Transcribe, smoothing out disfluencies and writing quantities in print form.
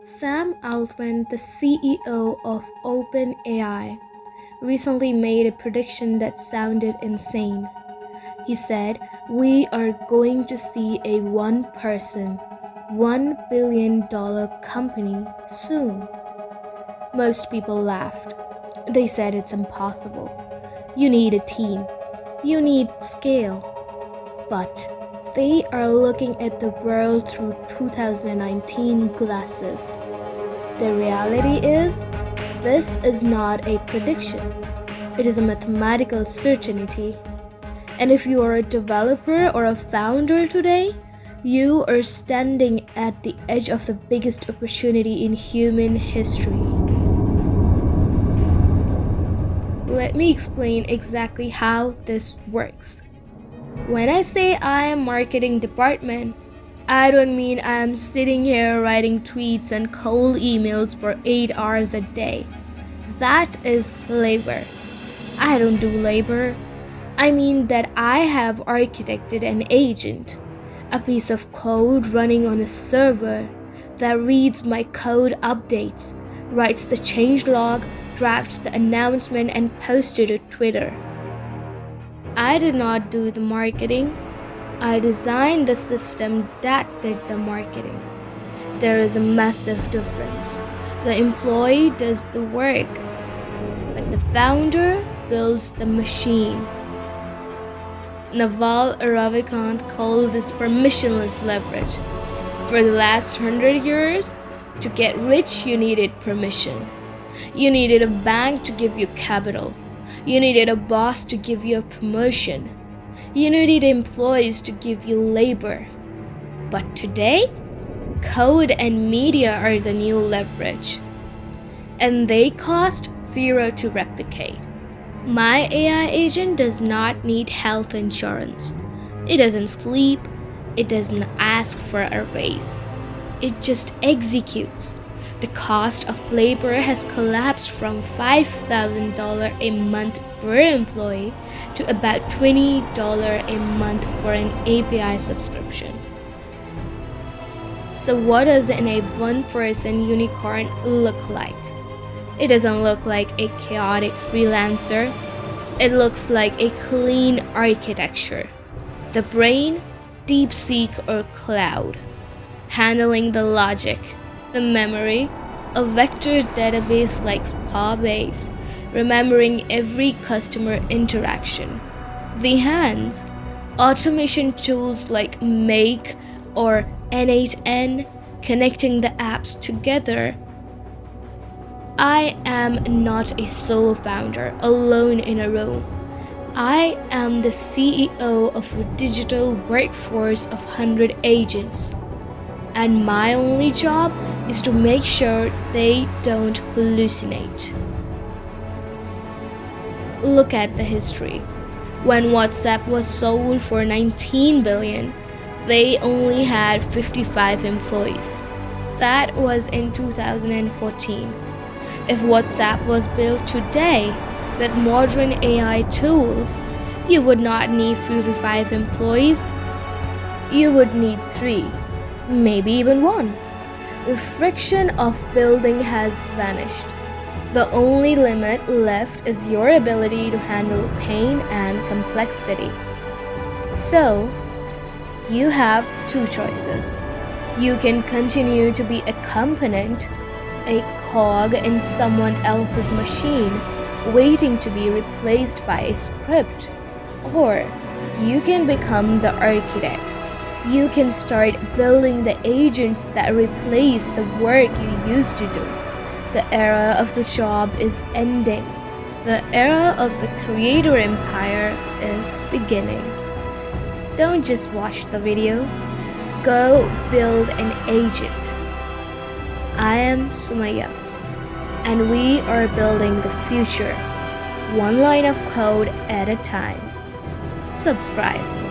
Sam Altman, the CEO of OpenAI, recently made a prediction that sounded insane. He said, "We are going to see a one person, $1 billion company soon." Most people laughed. They said it's impossible. You need a team. You need scale. But they are looking at the world through 2019 glasses. The reality is, this is not a prediction. It is a mathematical certainty. And if you are a developer or a founder today, you are standing at the edge of the biggest opportunity in human history. Let me explain exactly how this works. When I say I am marketing department, I don't mean I am sitting here writing tweets and cold emails for 8 hours a day. That is labor. I don't do labor. I mean that I have architected an agent, a piece of code running on a server that reads my code updates, writes the changelog, drafts the announcement, and posts it to Twitter. I did not do the marketing. I designed the system that did the marketing. There is a massive difference. The employee does the work, but the founder builds the machine. Naval Ravikant called this permissionless leverage. For the last 100 years, to get rich, you needed permission. You needed a bank to give you capital. You needed a boss to give you a promotion. You needed employees to give you labor. But today, code and media are the new leverage. And they cost zero to replicate. My AI agent does not need health insurance. It doesn't sleep. It doesn't ask for a raise. It just executes. The cost of labor has collapsed from $5,000 a month per employee to about $20 a month for an API subscription. So what does a one-person unicorn look like? It doesn't look like a chaotic freelancer. It looks like a clean architecture. The brain, DeepSeek or cloud. Handling the logic, the memory, a vector database like Spa-based, remembering every customer interaction. The hands, automation tools like Make or N8N, connecting the apps together. I am not a solo founder alone in a room. I am the CEO of a digital workforce of 100 agents. And my only job is to make sure they don't hallucinate. Look at the history. When WhatsApp was sold for $19 billion, they only had 55 employees. That was in 2014. If WhatsApp was built today with modern AI tools, you would not need 55 employees. You would need 3, maybe even 1. The friction of building has vanished. The only limit left is your ability to handle pain and complexity. So, you have 2 choices. You can continue to be a component, a cog in someone else's machine, waiting to be replaced by a script. Or you can become the architect. You can start building the agents that replace the work you used to do. The era of the job is ending. The era of the creator empire is beginning. Don't just watch the video. Go build an agent. I am Summiya, and we are building the future, one line of code at a time. Subscribe.